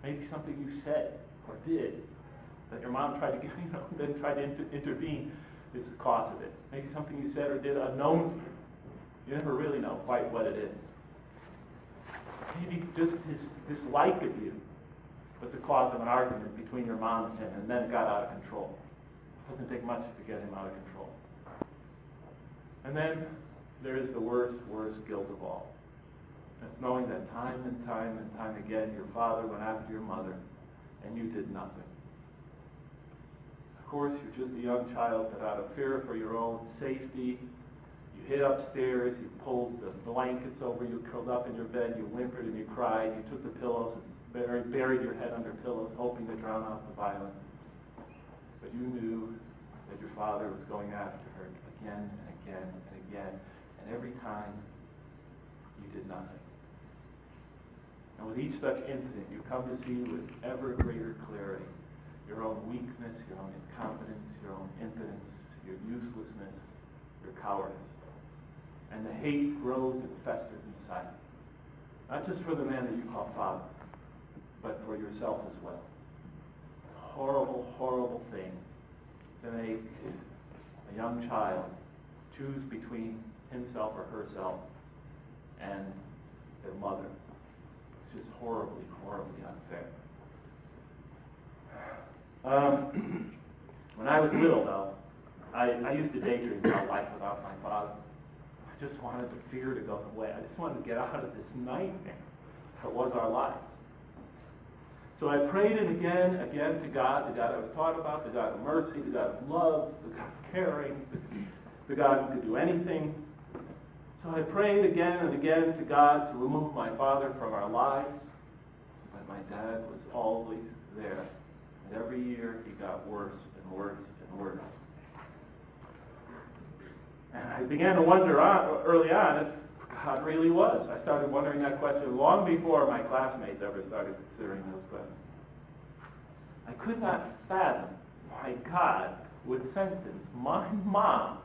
Maybe something you said or did that your mom tried to, then tried to intervene is the cause of it. Maybe something you said or did unknown to you. You never really know quite what it is. Maybe just his dislike of you was the cause of an argument between your mom and him, and then it got out of control. It doesn't take much to get him out of control. And then there is the worst guilt of all. That's knowing that time and time again your father went after your mother and you did nothing. Of course, you're just a young child, but out of fear for your own safety, you hid upstairs, you pulled the blankets over you, curled up in your bed, you whimpered and you cried, you took the pillows and buried your head under pillows, hoping to drown out the violence. But you knew that your father was going after her again and again and again, and every time you did nothing. And with each such incident, you come to see with ever greater clarity your own weakness, your own incompetence, your own impotence, your uselessness, your cowardice. And the hate grows and festers inside. Not just for the man that you call father, but for yourself as well. It's a horrible, horrible thing to make a young child choose between himself or herself and their mother. It's just horribly, horribly unfair. When I was little, though, I used to daydream about life without my father. I just wanted the fear to go away. I just wanted to get out of this nightmare that was our lives. So I prayed it again to God, the God I was taught about, the God of mercy, the God of love, the God of caring, the God who could do anything. So I prayed again and again to God to remove my father from our lives. But my dad was always there. And every year he got worse and worse and worse. And I began to wonder early on if God really was. I started wondering that question long before my classmates ever started considering those questions. I could not fathom why God would sentence my mom,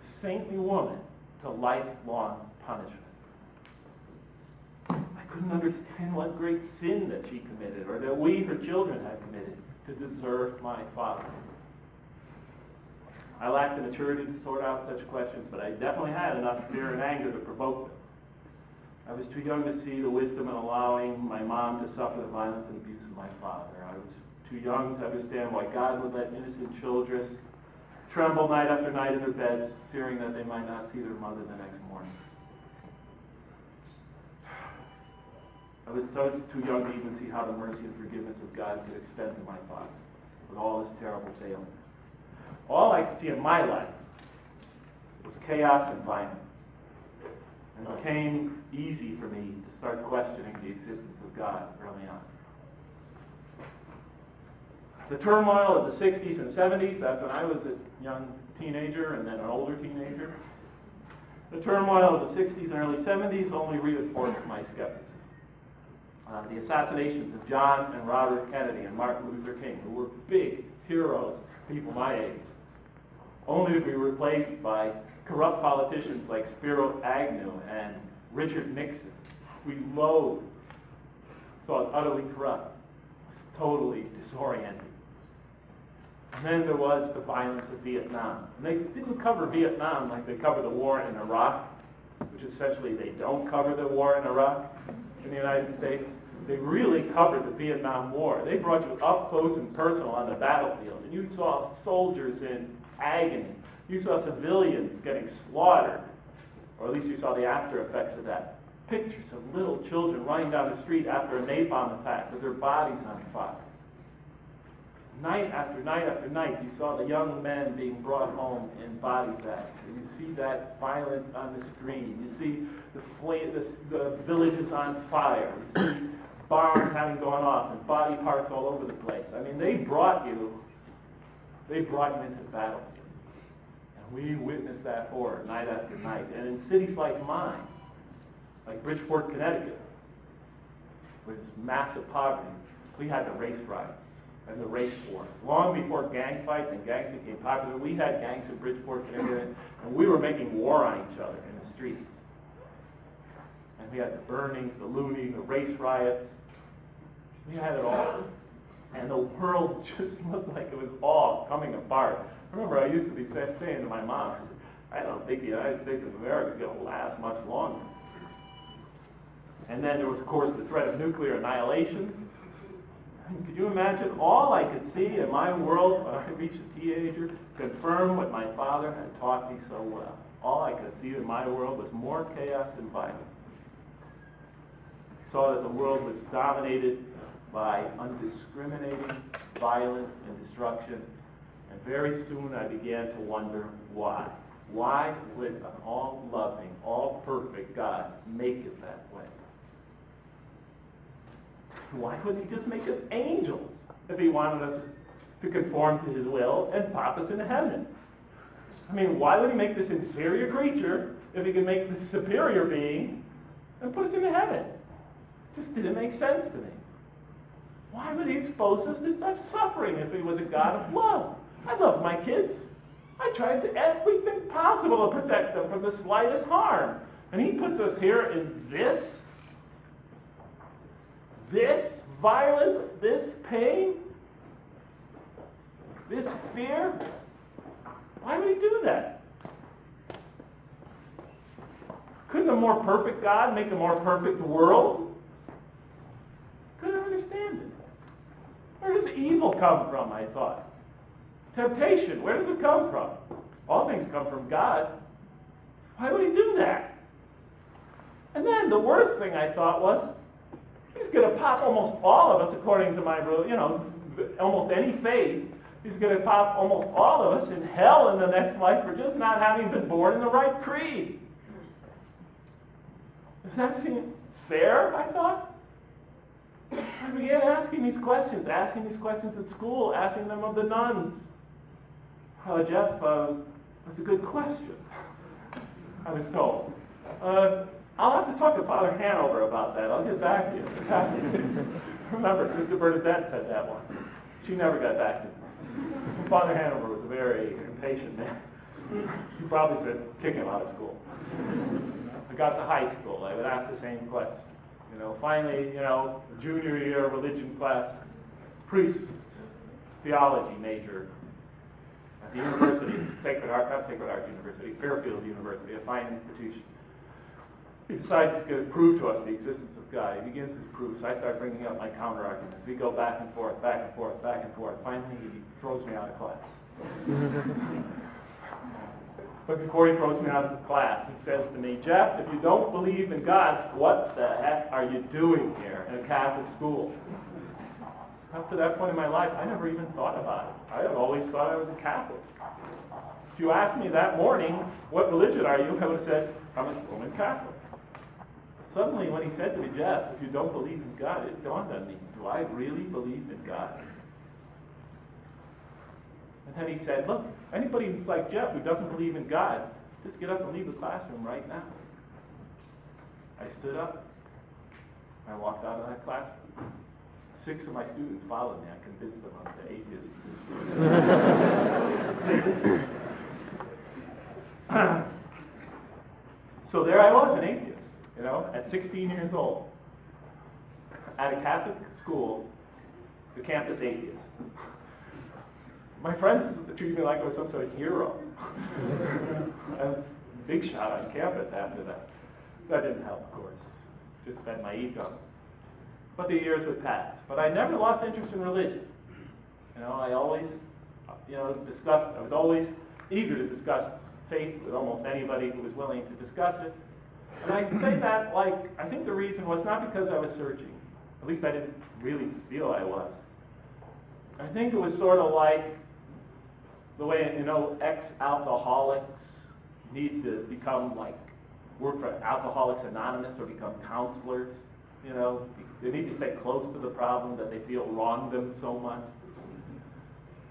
a saintly woman, to lifelong punishment. I couldn't understand what great sin that she committed or that we, her children, had committed to deserve my father. I lacked the maturity to sort out such questions, but I definitely had enough fear and anger to provoke them. I was too young to see the wisdom in allowing my mom to suffer the violence and abuse of my father. I was too young to understand why God would let innocent children tremble night after night in their beds, fearing that they might not see their mother the next morning. I was too young to even see how the mercy and forgiveness of God could extend to my father with all his terrible failings. All I could see in my life was chaos and violence. And it became easy for me to start questioning the existence of God early on. The turmoil of the 60s and 70s, that's when I was a young teenager and then an older teenager. The turmoil of the 60s and early 70s only reinforced my skepticism. The assassinations of John and Robert Kennedy and Martin Luther King, who were big heroes, people my age, only to be replaced by corrupt politicians like Spiro Agnew and Richard Nixon. We loathed, saw as utterly corrupt. It was totally disorienting. And then there was the violence of Vietnam. And they didn't cover Vietnam like they cover the war in Iraq, which essentially they don't cover the war in Iraq in the United States. They really covered the Vietnam War. They brought you up close and personal on the battlefield, and you saw soldiers in agony. You saw civilians getting slaughtered, or at least you saw the after effects of that. Pictures of little children running down the street after a napalm attack with their bodies on fire. Night after night after night, you saw the young men being brought home in body bags. And you see that violence on the screen. You see the villages on fire. You see bombs having gone off and body parts all over the place. I mean, they brought you into the battlefield. And we witnessed that horror night after night. And in cities like mine, like Bridgeport, Connecticut, with massive poverty, we had the race riots and the race wars. Long before gang fights and gangs became popular, we had gangs in Bridgeport, Connecticut, and we were making war on each other in the streets. And we had the burnings, the looting, the race riots. We had it all. And the world just looked like it was all coming apart. I remember I used to be saying to my mom, I said, I don't think the United States of America is going to last much longer. And then there was, of course, the threat of nuclear annihilation. And could you imagine? All I could see in my world when I reached a teenager confirmed what my father had taught me so well. All I could see in my world was more chaos and violence. I saw that the world was dominated by undiscriminating violence and destruction. And very soon I began to wonder why. Why would an all-loving, all-perfect God make it that way? Why couldn't he just make us angels if he wanted us to conform to his will and pop us into heaven? I mean, why would he make this inferior creature if he could make the superior being and put us into heaven? Just didn't make sense to me. Why would he expose us to such suffering if he was a God of love? I love my kids. I tried to everything possible to protect them from the slightest harm. And he puts us here in this violence, this pain, this fear. Why would he do that? Couldn't a more perfect God make a more perfect world? Couldn't understand it. Where does evil come from, I thought? Temptation, where does it come from? All things come from God. Why would he do that? And then the worst thing I thought was, he's going to pop almost all of us, according to my, almost any faith, he's going to pop almost all of us in hell in the next life for just not having been born in the right creed. Does that seem fair, I thought? I began asking these questions at school, asking them of the nuns. Jeff, that's a good question, I was told. I'll have to talk to Father Hanover about that. I'll get back to you. Remember, Sister Bernadette said that once. She never got back to me. Father Hanover was a very impatient man. He probably said, kick him out of school. I got to high school. I would ask the same question. Finally, junior year religion class, priest, theology major at the University, not Sacred Heart University, Fairfield University, a fine institution. He decides he's going to prove to us the existence of God. He begins his proofs. I start bringing up my counter-arguments. We go back and forth, back and forth, back and forth. Finally, he throws me out of class. But before he throws me out of the class, he says to me, Jeff, if you don't believe in God, what the heck are you doing here in a Catholic school? Up to that point in my life, I never even thought about it. I had always thought I was a Catholic. If you asked me that morning, what religion are you? I would have said, I'm a Roman Catholic. Suddenly, when he said to me, Jeff, if you don't believe in God, it dawned on me, do I really believe in God? And then he said, look, anybody who's like Jeff who doesn't believe in God, just get up and leave the classroom right now. I stood up. I walked out of that classroom. 6 of my students followed me. I convinced them of the atheism. So there I was, an atheist, at 16 years old, at a Catholic school, the campus atheist. My friends treated me like I was some sort of hero. I was a big shot on campus after that. That didn't help, of course. Just fed my ego. But the years would pass. But I never lost interest in religion. I always, I was always eager to discuss faith with almost anybody who was willing to discuss it. And I say that I think the reason was not because I was searching. At least I didn't really feel I was. I think it was sort of like the way, ex-alcoholics need to become work for Alcoholics Anonymous or become counselors. They need to stay close to the problem that they feel wronged them so much.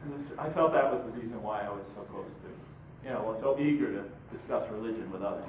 And I felt that was the reason why I was so close to, so eager to discuss religion with others.